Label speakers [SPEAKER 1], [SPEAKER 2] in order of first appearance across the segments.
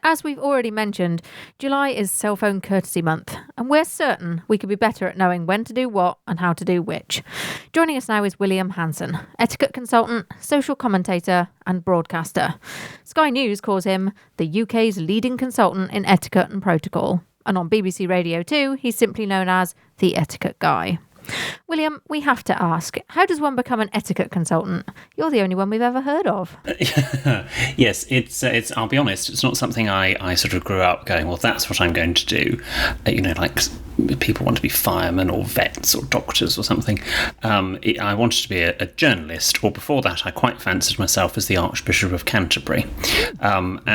[SPEAKER 1] As we've already mentioned, July is Cell Phone Courtesy Month, and we're certain we could be better at knowing when to do what and how to do which. Joining us now is William Hanson, etiquette consultant, social commentator and broadcaster. Sky News calls him the UK's leading consultant in etiquette and protocol, and on BBC Radio 2 he's simply known as the Etiquette Guy. William, we have to ask, how does one become an etiquette consultant? You're the only one we've ever heard of.
[SPEAKER 2] Yes, it's. I'll be honest, it's not something I sort of grew up going, well, that's what I'm going to do. Like people want to be firemen or vets or doctors or something. I wanted to be a journalist, or before that, I quite fancied myself as the Archbishop of Canterbury.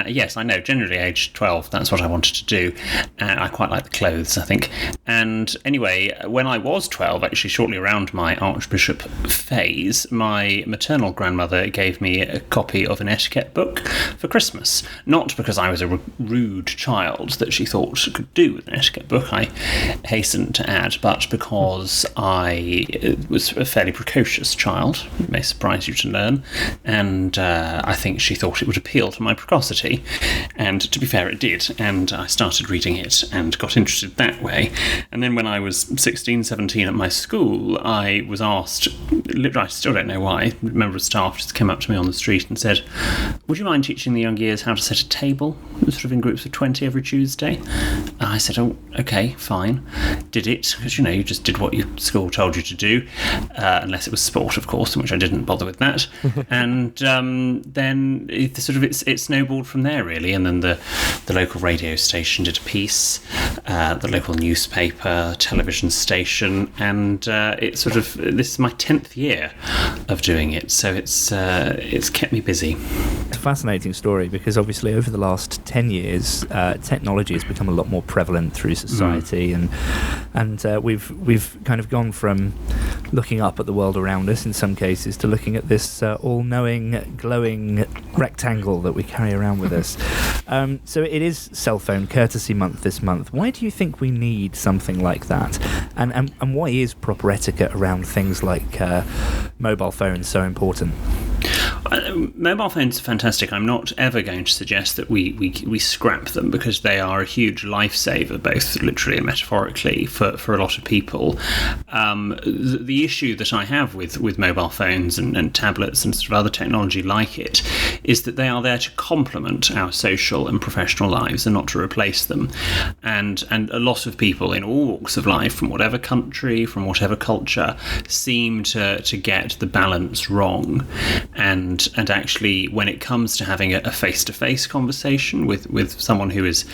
[SPEAKER 2] Yes, I know, generally aged 12, that's what I wanted to do. I quite like the clothes, I think. And anyway, when I was 12, actually shortly around my Archbishop phase, my maternal grandmother gave me a copy of an etiquette book for Christmas. Not because I was a rude child that she thought could do with an etiquette book, I hasten to add, but because I was a fairly precocious child, it may surprise you to learn, and I think she thought it would appeal to my precocity, and to be fair, it did, and I started reading it and got interested that way. And then when I was 16, 17 at my school, I was asked, I still don't know why, a member of staff just came up to me on the street and said, would you mind teaching the young years how to set a table, sort of in groups of 20 every Tuesday? And I said, oh, okay, fine. Did it, because you just did what your school told you to do, unless it was sport, of course, in which I didn't bother with that. And then it snowballed from there, really. And then the local radio station did a piece, the local newspaper, television station, and this is my 10th year of doing it, so it's kept me busy.
[SPEAKER 3] It's a fascinating story, because obviously over the last 10 years technology has become a lot more prevalent through society, and we've kind of gone from looking up at the world around us in some cases to looking at this all-knowing, glowing rectangle that we carry around with us. So it is Cell Phone Courtesy Month this month. Why do you think we need something like that? And why is proper etiquette around things like mobile phones so important?
[SPEAKER 2] Mobile phones are fantastic. I'm not ever going to suggest that we scrap them, because they are a huge lifesaver, both literally and metaphorically, for a lot of people. The issue that I have with mobile phones and tablets and sort of other technology like it is that they are there to complement our social and professional lives and not to replace them. And a lot of people in all walks of life, from whatever country, from whatever culture, seem to get the balance wrong. And actually, when it comes to having a face-to-face conversation with someone who is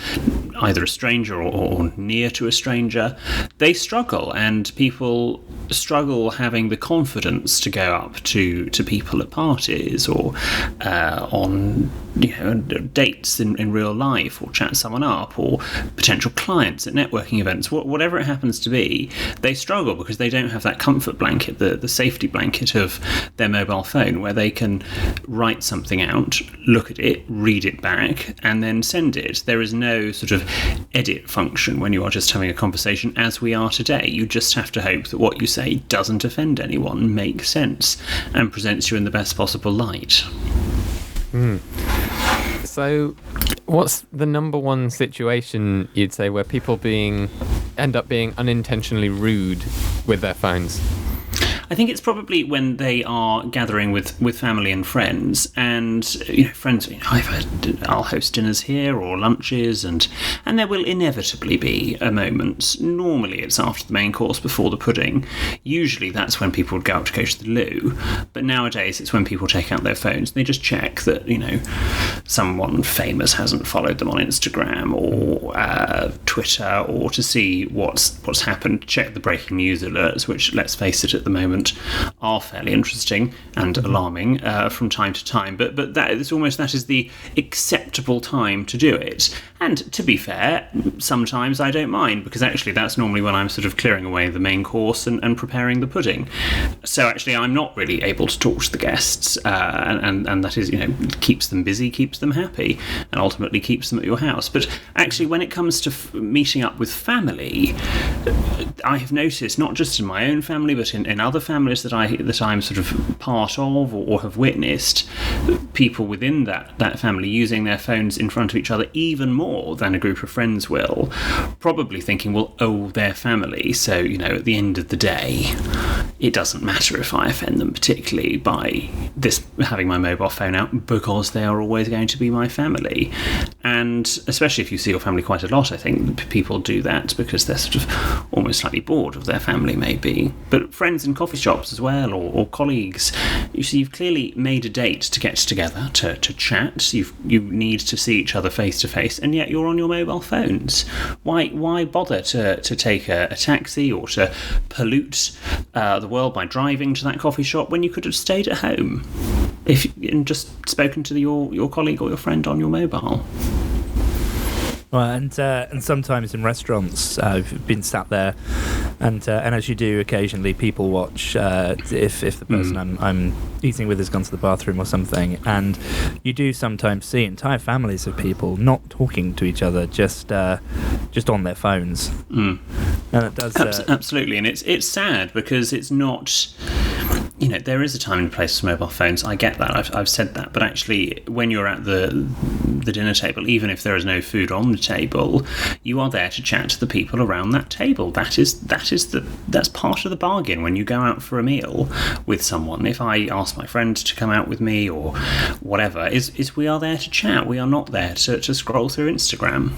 [SPEAKER 2] either a stranger or near to a stranger, they struggle, and people struggle having the confidence to go up to people at parties or on dates in real life, or chat someone up, or potential clients at networking events, whatever it happens to be. They struggle because they don't have that comfort blanket, the safety blanket of their mobile phone, where they can write something out, look at it, read it back, and then send it. There is no sort of edit function when you are just having a conversation as we are today. You just have to hope that what you say doesn't offend anyone, makes sense, and presents you in the best possible light.
[SPEAKER 4] So what's the number one situation you'd say where people end up being unintentionally rude with their phones?
[SPEAKER 2] I think it's probably when they are gathering with family and friends, and friends. I'll host dinners here or lunches, and there will inevitably be a moment. Normally, it's after the main course, before the pudding. Usually, that's when people would go out to go to the loo. But nowadays, it's when people take out their phones. They just check that someone famous hasn't followed them on Instagram or Twitter, or to see what's happened. Check the breaking news alerts, which, let's face it, at the moment are fairly interesting and alarming from time to time, but that is the acceptable time to do it. And to be fair, sometimes I don't mind, because actually that's normally when I'm sort of clearing away the main course and preparing the pudding. So actually I'm not really able to talk to the guests, and that is, keeps them busy, keeps them happy, and ultimately keeps them at your house. But actually, when it comes to meeting up with family, I have noticed, not just in my own family, but in other families that I'm sort of part of or have witnessed, people within that family using their phones in front of each other even more than a group of friends will, probably thinking, well, they're family, so, at the end of the day, it doesn't matter if I offend them particularly by this having my mobile phone out, because they are always going to be my family. And especially if you see your family quite a lot, I think people do that because they're sort of almost slightly bored of their family, maybe. But friends in coffee shops as well, or colleagues, you see, you've clearly made a date to get together, to chat. You need to see each other face to face, and yet you're on your mobile phones. Why bother to take a taxi or to pollute the world by driving to that coffee shop when you could have stayed at home and just spoken to your colleague or your friend on your mobile?
[SPEAKER 3] Well, and sometimes in restaurants, I've been sat there, and as you do occasionally, people watch if the person I'm eating with has gone to the bathroom or something, and you do sometimes see entire families of people not talking to each other, just on their phones. And it does
[SPEAKER 2] absolutely, and it's sad because it's not. There is a time and a place for mobile phones. I get that. I've said that. But actually, when you're at the dinner table, even if there is no food on the table, you are there to chat to the people around that table. That's part of the bargain when you go out for a meal with someone. If I ask my friend to come out with me or whatever, is we are there to chat. We are not there to scroll through Instagram.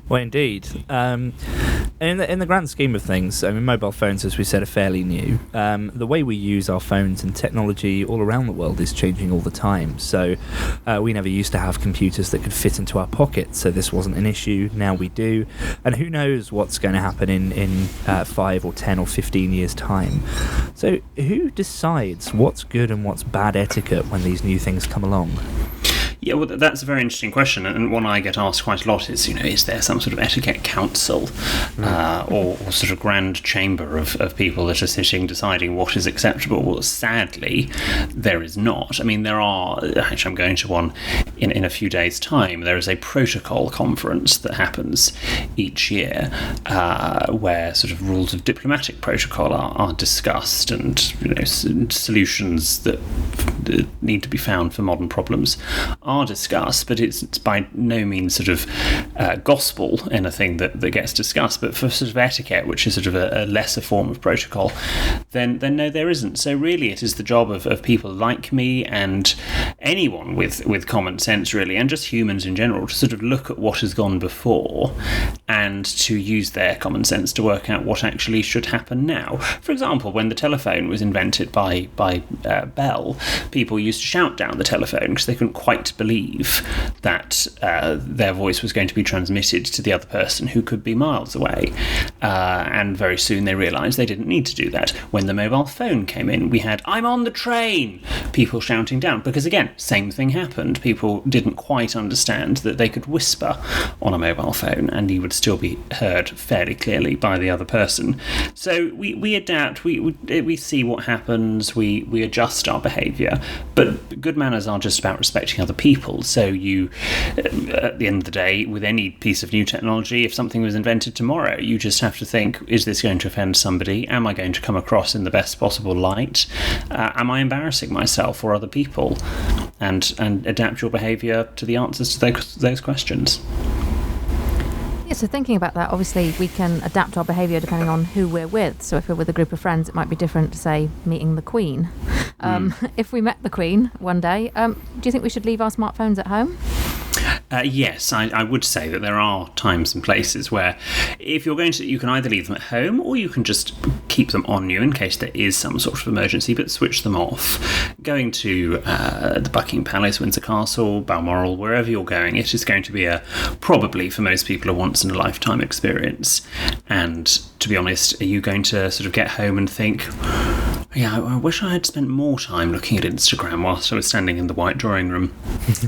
[SPEAKER 3] Well, indeed. In the grand scheme of things, I mean, mobile phones, as we said, are fairly new. The way we use our phones and technology all around the world is changing all the time. So we never used to have computers that could fit into our pockets, so this wasn't an issue. Now we do. And who knows what's going to happen in 5 or 10 or 15 years' time. So who decides what's good and what's bad etiquette when these new things come along?
[SPEAKER 2] Yeah, well, that's a very interesting question, and one I get asked quite a lot is, is there some sort of etiquette council or sort of grand chamber of people that are sitting deciding what is acceptable? Well, sadly, there is not. I mean, there are, actually I'm going to one in a few days' time. There is a protocol conference that happens each year where sort of rules of diplomatic protocol are discussed, and solutions that need to be found for modern problems are discussed, but it's by no means sort of gospel anything that gets discussed. But for sort of etiquette, which is sort of a lesser form of protocol, then no, there isn't. So really it is the job of people like me and anyone with common sense, really, and just humans in general, to sort of look at what has gone before and to use their common sense to work out what actually should happen now. For example, when the telephone was invented by Bell, people used to shout down the telephone because they couldn't quite believe that their voice was going to be transmitted to the other person who could be miles away. And very soon they realised they didn't need to do that. When the mobile phone came in, we had, "I'm on the train!" people shouting down, because again, same thing happened. People didn't quite understand that they could whisper on a mobile phone and you would still be heard fairly clearly by the other person. So we adapt, we see what happens, we adjust our behaviour, but good manners are just about respecting other people. So you, at the end of the day, with any piece of new technology, if something was invented tomorrow, you just have to think, is this going to offend somebody? Am I going to come across in the best possible light? Am I embarrassing myself or other people? And adapt your behaviour to the answers to those questions.
[SPEAKER 1] Yeah, so thinking about that, obviously we can adapt our behaviour depending on who we're with. So if we're with a group of friends, it might be different to, say, meeting the Queen. If we met the Queen one day, do you think we should leave our smartphones at home?
[SPEAKER 2] Yes, I would say that there are times and places where if you're going to, you can either leave them at home or you can just keep them on you in case there is some sort of emergency, but switch them off. Going to the Buckingham Palace, Windsor Castle, Balmoral, wherever you're going, it is going to be probably for most people a once-in-a-lifetime experience. And to be honest, are you going to sort of get home and think, Yeah, I wish I had spent more time looking at Instagram whilst I was standing in the white drawing room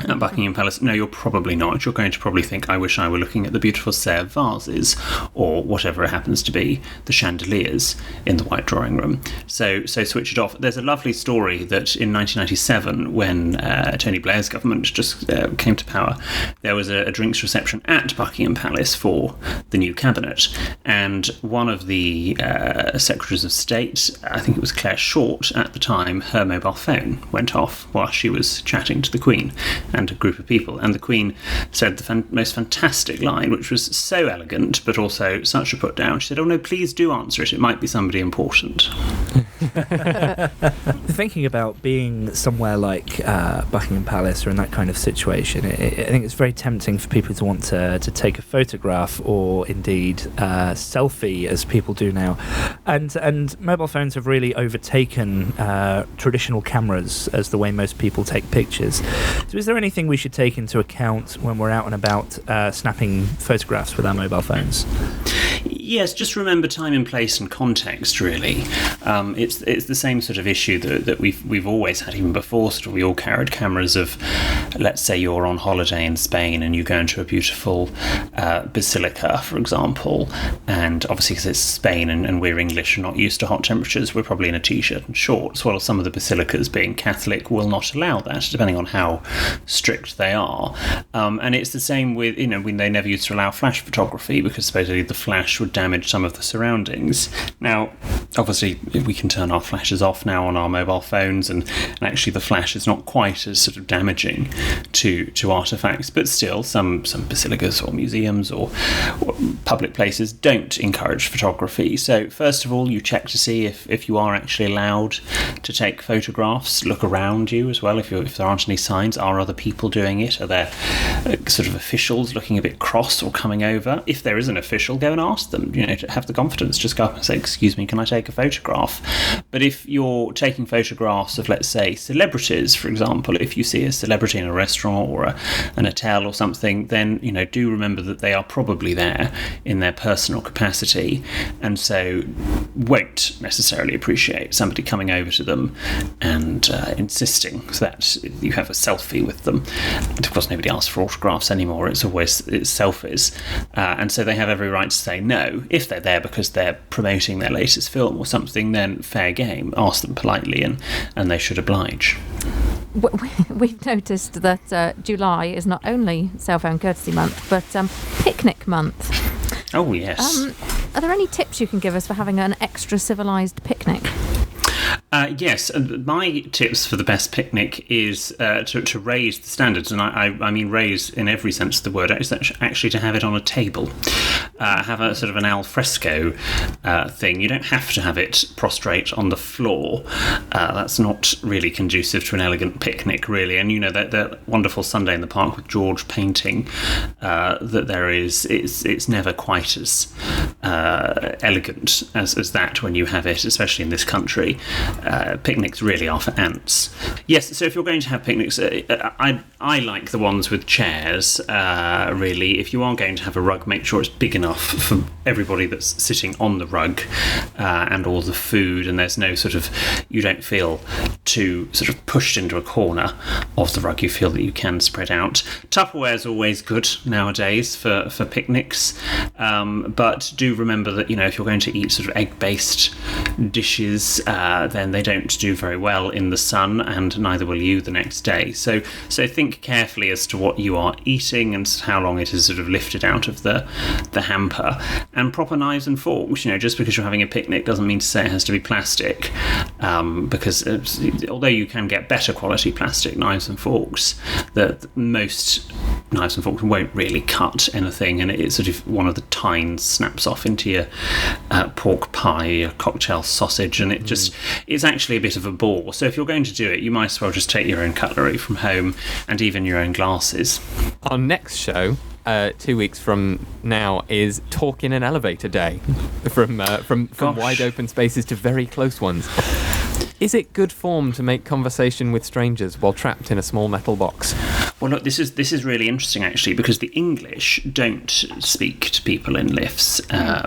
[SPEAKER 2] at Buckingham Palace. No, you're probably not. You're going to probably think, I wish I were looking at the beautiful Serre vases, or whatever it happens to be, the chandeliers in the white drawing room. So switch it off. There's a lovely story that in 1997, when Tony Blair's government just came to power, there was a drinks reception at Buckingham Palace for the new cabinet, and one of the secretaries of state, I think it was Claire Short at the time, her mobile phone went off while she was chatting to the Queen and a group of people, and the Queen said the most fantastic line, which was so elegant but also such a put down. She said, "Oh no, please do answer it might be somebody important."
[SPEAKER 3] Thinking about being somewhere like Buckingham Palace or in that kind of situation, I think it's very tempting for people to want to take a photograph, or indeed selfie, as people do now, and mobile phones have really overtaken traditional cameras as the way most people take pictures. So is there anything we should take into account when we're out and about snapping photographs with our mobile phones?
[SPEAKER 2] Yes, just remember time and place and context, really. It's the same sort of issue that we've always had, even before sort of we all carried cameras of, let's say you're on holiday in Spain and you go into a beautiful basilica, for example, and obviously because it's Spain and we're English and not used to hot temperatures, we're probably in a t-shirt and shorts, while some of the basilicas, being Catholic, will not allow that, depending on how strict they are. And it's the same with, when they never used to allow flash photography, because supposedly the flash would damage some of the surroundings. Now, obviously, we can turn our flashes off now on our mobile phones, and actually the flash is not quite as sort of damaging to artefacts, but still some basilicas or museums or public places don't encourage photography. So first of all, you check to see if you are actually allowed to take photographs. Look around you as well. If there aren't any signs, are other people doing it? Are there sort of officials looking a bit cross or coming over? If there is an official, go and ask them. To have the confidence, just go up and say, "Excuse me, can I take a photograph?" But if you're taking photographs of, let's say, celebrities, for example, if you see a celebrity in a restaurant or an hotel or something, then do remember that they are probably there in their personal capacity, and so won't necessarily appreciate somebody coming over to them and insisting that you have a selfie with them. And of course, nobody asks for autographs anymore. It's selfies, and so they have every right to say no. If they're there because they're promoting their latest film or something, then fair game. Ask them politely, and they should oblige.
[SPEAKER 1] We've noticed that July is not only Cell Phone Courtesy Month, but Picnic Month.
[SPEAKER 2] Oh, yes.
[SPEAKER 1] Are there any tips you can give us for having an extra civilised picnic?
[SPEAKER 2] Yes, my tips for the best picnic is to raise the standards, and I mean raise in every sense of the word. It's actually to have it on a table, have a sort of an al fresco thing. You don't have to have it prostrate on the floor. That's not really conducive to an elegant picnic, really. And that wonderful Sunday in the Park with George painting that there is, it's never quite as elegant as that when you have it, especially in this country. Picnics really are for ants. Yes, so if you're going to have picnics, I like the ones with chairs, really. If you are going to have a rug, make sure it's big enough for everybody that's sitting on the rug and all the food, and there's no you don't feel too sort of pushed into a corner of the rug. You feel that you can spread out. Tupperware is always good nowadays for picnics, but do remember that, if you're going to eat sort of egg-based dishes, then they don't do very well in the sun, and neither will you the next day. So think carefully as to what you are eating and how long it is sort of lifted out of the hamper. And proper knives and forks. Just because you're having a picnic doesn't mean to say it has to be plastic, because although you can get better quality plastic knives and forks, most knives and forks won't really cut anything, and it's sort of one of the tines snaps off into your pork pie, your cocktail sausage, and it's actually a bit of a bore. So if you're going to do it, you might as well just take your own cutlery from home and even your own glasses.
[SPEAKER 4] Our next show, 2 weeks from now, is Talk in an Elevator Day, from wide open spaces to very close ones. Is it good form to make conversation with strangers while trapped in a small metal box?
[SPEAKER 2] Well, look, this is really interesting actually, because the English don't speak to people in lifts.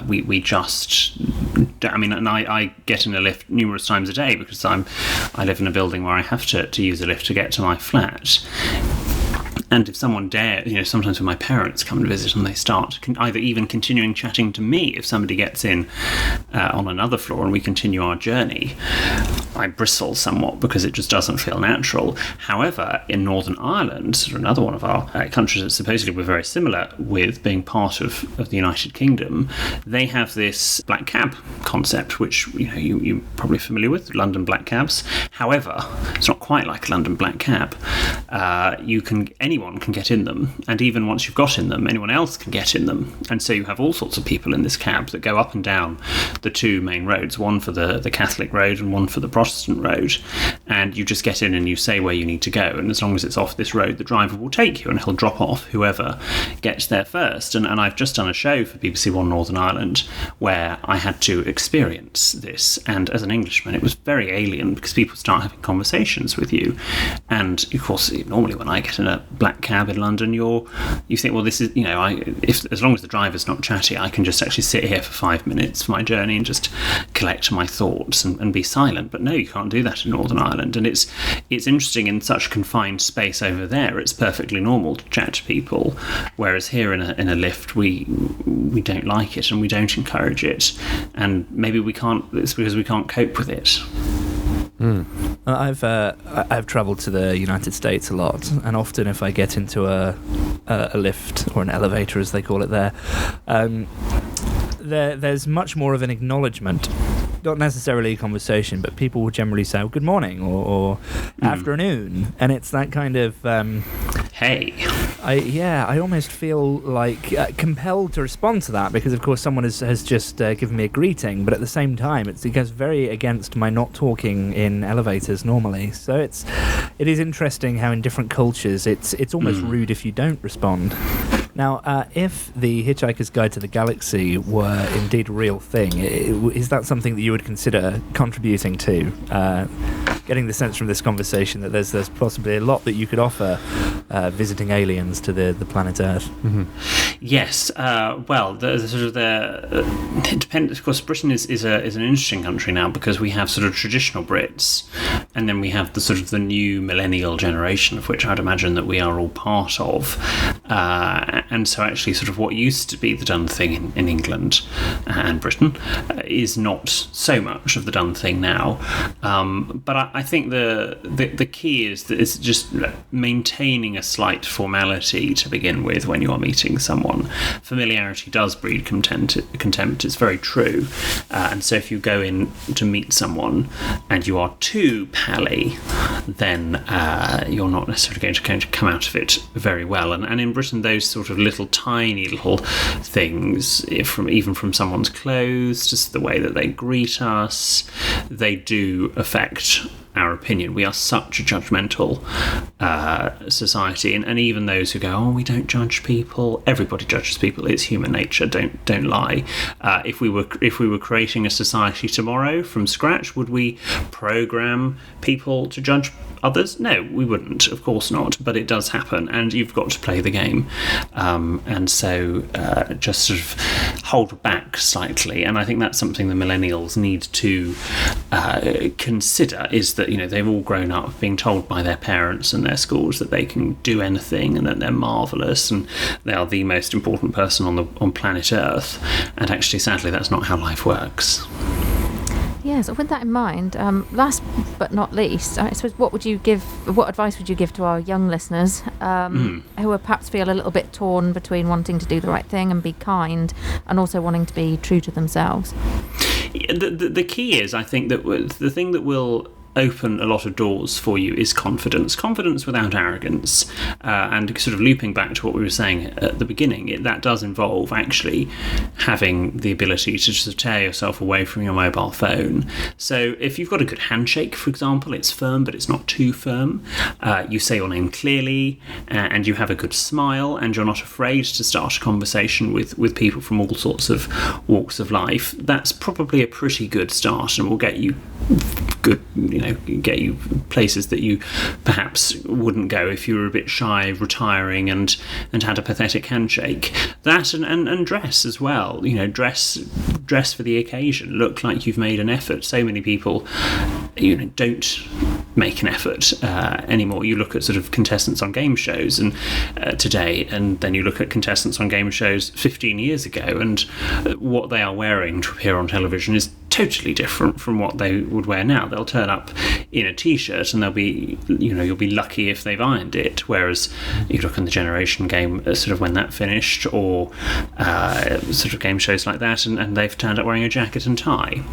[SPEAKER 2] We just, I mean, and I get in a lift numerous times a day because I live in a building where I have to use a lift to get to my flat. And if someone sometimes when my parents come and visit and they start either even continuing chatting to me, if somebody gets in on another floor and we continue our journey, I bristle somewhat because it just doesn't feel natural. However, in Northern Ireland, sort of another one of our countries that supposedly we're very similar with, being part of the United Kingdom, they have this black cab concept, which you're probably familiar with, London black cabs. However, it's not quite like a London black cab. Anyone can get in them, and even once you've got in them, anyone else can get in them. And so you have all sorts of people in this cab that go up and down the two main roads, one for the Catholic road and one for the Protestant road, and you just get in and you say where you need to go, and as long as it's off this road, the driver will take you and he'll drop off whoever gets there first. And I've just done a show for BBC One Northern Ireland where I had to experience this, and as an Englishman it was very alien because people start having conversations with you, and of course normally when I get in a black cab in London, you think, well, this is, as long as the driver's not chatty, I can just actually sit here for 5 minutes for my journey and just collect my thoughts and be silent. But no, you can't do that in Northern Ireland, and it's interesting, in such confined space over there it's perfectly normal to chat to people, whereas here in a lift we don't like it and we don't encourage it, and maybe it's because we can't cope with it.
[SPEAKER 3] I've travelled to the United States a lot, and often if I get into a lift, or an elevator as they call it there, there's much more of an acknowledgement, not necessarily a conversation, but people will generally say, well, good morning or afternoon, and it's that kind of
[SPEAKER 2] hey.
[SPEAKER 3] I almost feel like compelled to respond to that, because of course someone has just given me a greeting, but at the same time it goes very against my not talking in elevators normally. So it is interesting how in different cultures it's almost rude if you don't respond. Now, if the Hitchhiker's Guide to the Galaxy were indeed a real thing, is that something that you would consider contributing to? Getting the sense from this conversation that there's possibly a lot that you could offer visiting aliens to the planet Earth.
[SPEAKER 4] Mm-hmm.
[SPEAKER 2] Yes. Well, it depends. Of course, Britain is an interesting country now, because we have sort of traditional Brits, and then we have the sort of the new millennial generation, of which I'd imagine that we are all part of. And so actually sort of what used to be the done thing in England and Britain is not so much of the done thing now. But I think the key is that it's just maintaining a slight formality to begin with when you are meeting someone. Familiarity does breed contempt. It's very true. And so if you go in to meet someone and you are too pally, then you're not necessarily going to come out of it very well. And in Britain, those sort of tiny little things, even from someone's clothes, just the way that they greet us, they do affect our opinion. We are such a judgmental society, and even those who go, oh, we don't judge people, everybody judges people, it's human nature, don't lie. If we were creating a society tomorrow from scratch, would we program people to judge others? No, we wouldn't, of course not, but it does happen, and you've got to play the game. And so just sort of hold back slightly, and I think that's something the millennials need to consider, is that they've all grown up being told by their parents and their schools that they can do anything and that they're marvellous and they are the most important person on planet Earth, and actually sadly that's not how life works.
[SPEAKER 1] Yes, with that in mind, last but not least, I suppose, what advice would you give to our young listeners who are perhaps feel a little bit torn between wanting to do the right thing and be kind, and also wanting to be true to themselves?
[SPEAKER 2] The key is, I think, that the thing that will open a lot of doors for you is confidence without arrogance, and sort of looping back to what we were saying at the beginning, that does involve actually having the ability to just tear yourself away from your mobile phone. So if you've got a good handshake, for example, it's firm but it's not too firm, you say your name clearly, and you have a good smile, and you're not afraid to start a conversation with people from all sorts of walks of life, that's probably a pretty good start and will get you good, get you places that you perhaps wouldn't go if you were a bit shy, retiring, and had a pathetic handshake. That and dress as well. Dress for the occasion. Look like you've made an effort. So many people, don't make an effort anymore. You look at sort of contestants on game shows and today, and then you look at contestants on game shows 15 years ago, and what they are wearing to appear on television is totally different from what they would wear now. They'll turn up in a t-shirt and they'll be, you'll be lucky if they've ironed it. Whereas you look in the Generation game, sort of when that finished, or sort of game shows like that, and they've turned up wearing a jacket and tie.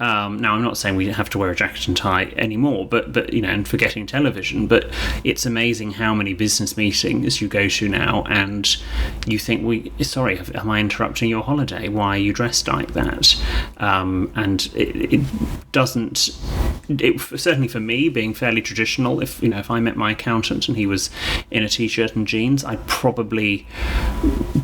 [SPEAKER 2] Now, I'm not saying we have to wear a jacket and tie anymore, but and forgetting television. But it's amazing how many business meetings you go to now, and you think, sorry, am I interrupting your holiday? Why are you dressed like that? And it doesn't. Certainly for me, being fairly traditional, if I met my accountant and he was in a t-shirt and jeans, I'd probably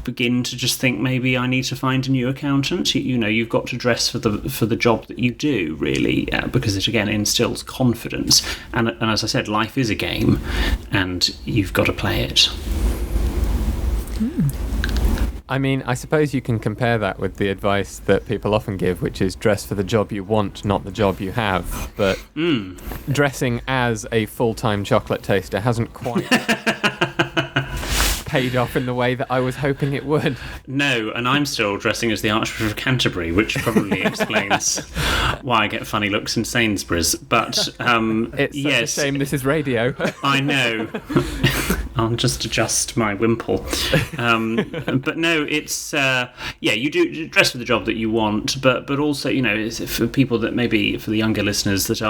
[SPEAKER 2] begin to just think maybe I need to find a new accountant. You've got to dress for the job that you do, really, because it again instills confidence. And as I said, life is a game, and you've got to play it.
[SPEAKER 4] I mean, I suppose you can compare that with the advice that people often give, which is dress for the job you want, not the job you have. But dressing as a full-time chocolate taster hasn't quite paid off in the way that I was hoping it would.
[SPEAKER 2] No, and I'm still dressing as the Archbishop of Canterbury, which probably explains why I get funny looks in Sainsbury's. But
[SPEAKER 4] it's such a shame this is radio.
[SPEAKER 2] I know. I'll just adjust my wimple. But no, it's you do dress for the job that you want, but also for people that maybe, for the younger listeners that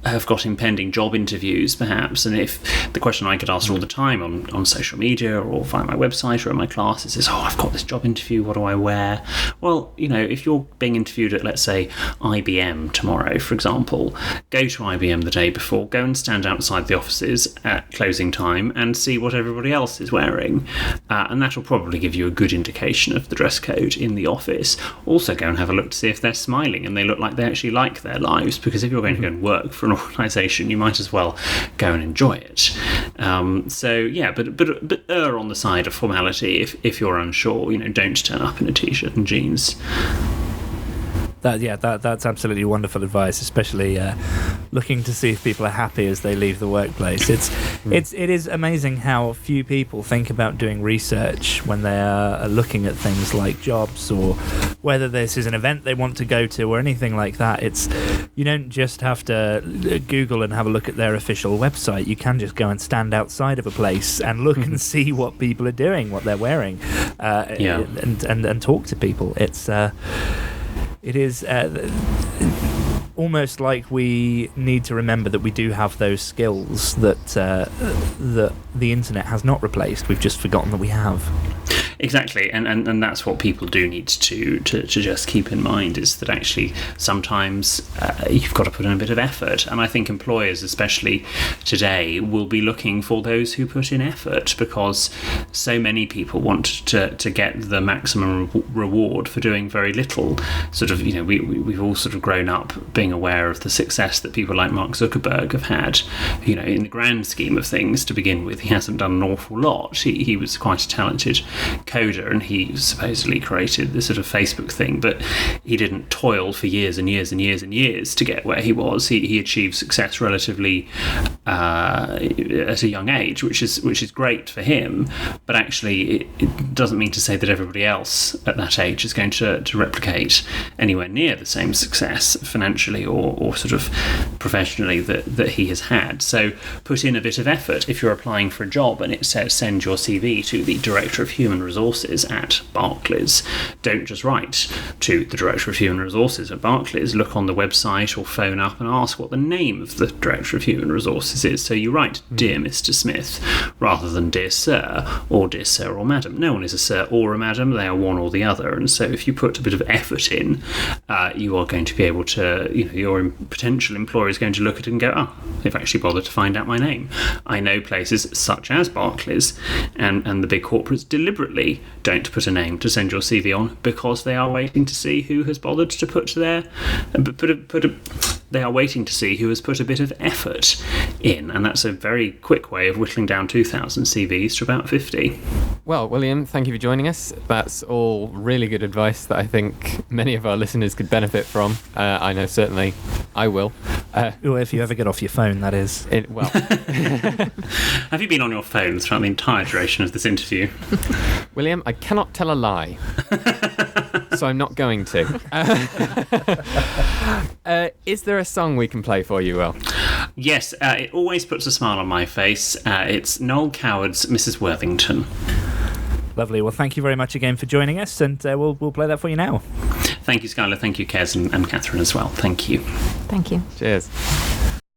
[SPEAKER 2] have got impending job interviews perhaps, and if the question I get asked all the time on social media or via my website or in my classes is, I've got this job interview, what do I wear? Well, if you're being interviewed at, let's say, IBM tomorrow, for example, go to IBM the day before, go and stand outside the offices at closing time and see what everybody else is wearing, and that will probably give you a good indication of the dress code in the office. Also go and have a look to see if they're smiling and they look like they actually like their lives, because if you're going to go and work for an organisation, you might as well go and enjoy it. But err on the side of formality if you're unsure. Don't turn up in a t-shirt and jeans.
[SPEAKER 3] That's absolutely wonderful advice, especially looking to see if people are happy as they leave the workplace. It is amazing how few people think about doing research when they are looking at things like jobs, or whether this is an event they want to go to or anything like that. You don't just have to Google and have a look at their official website. You can just go and stand outside of a place and look and see what people are doing, what they're wearing, and talk to people. It is almost like we need to remember that we do have those skills that the internet has not replaced. We've just forgotten that we have.
[SPEAKER 2] Exactly, and that's what people do need to just keep in mind, is that actually sometimes you've got to put in a bit of effort, and I think employers, especially today, will be looking for those who put in effort, because so many people want to get the maximum reward for doing very little. Sort of, we've all sort of grown up being aware of the success that people like Mark Zuckerberg have had. In the grand scheme of things, to begin with, he hasn't done an awful lot. He was quite a talented coder, and he supposedly created this sort of Facebook thing, but he didn't toil for years and years and years and years to get where he was. He achieved success relatively at a young age, which is great for him, but actually it doesn't mean to say that everybody else at that age is going to replicate anywhere near the same success financially or sort of professionally that he has had. So put in a bit of effort. If you're applying for a job and it says send your CV to the Director of Human Resources at Barclays, don't just write to the Director of Human Resources at Barclays. Look on the website or phone up and ask what the name of the Director of Human Resources is. So you write Dear Mr. Smith rather than Dear Sir or Dear Sir or Madam. No one is a Sir or a Madam, they are one or the other, and so if you put a bit of effort in, you are going to be able to, your potential employer is going to look at it and go, they've actually bothered to find out my name. I know places such as Barclays and the big corporates deliberately don't put a name to send your CV on, because they are waiting to see who has bothered to put they are waiting to see who has put a bit of effort in, and that's a very quick way of whittling down 2,000 CVs to about 50.
[SPEAKER 4] Well, William, thank you for joining us. That's all really good advice that I think many of our listeners could benefit from. I know certainly I will.
[SPEAKER 3] Well, if you ever get off your phone, that is.
[SPEAKER 2] Have you been on your phone throughout the entire duration of this interview?
[SPEAKER 4] William, I cannot tell a lie. So I'm not going to. Is there a song we can play for you, Will?
[SPEAKER 2] Yes, it always puts a smile on my face. It's Noel Coward's Mrs. Worthington.
[SPEAKER 3] Lovely. Well, thank you very much again for joining us, and we'll play that for you now.
[SPEAKER 2] Thank you, Skylar. Thank you, Kez, and Catherine as well. Thank you.
[SPEAKER 1] Thank you.
[SPEAKER 4] Cheers.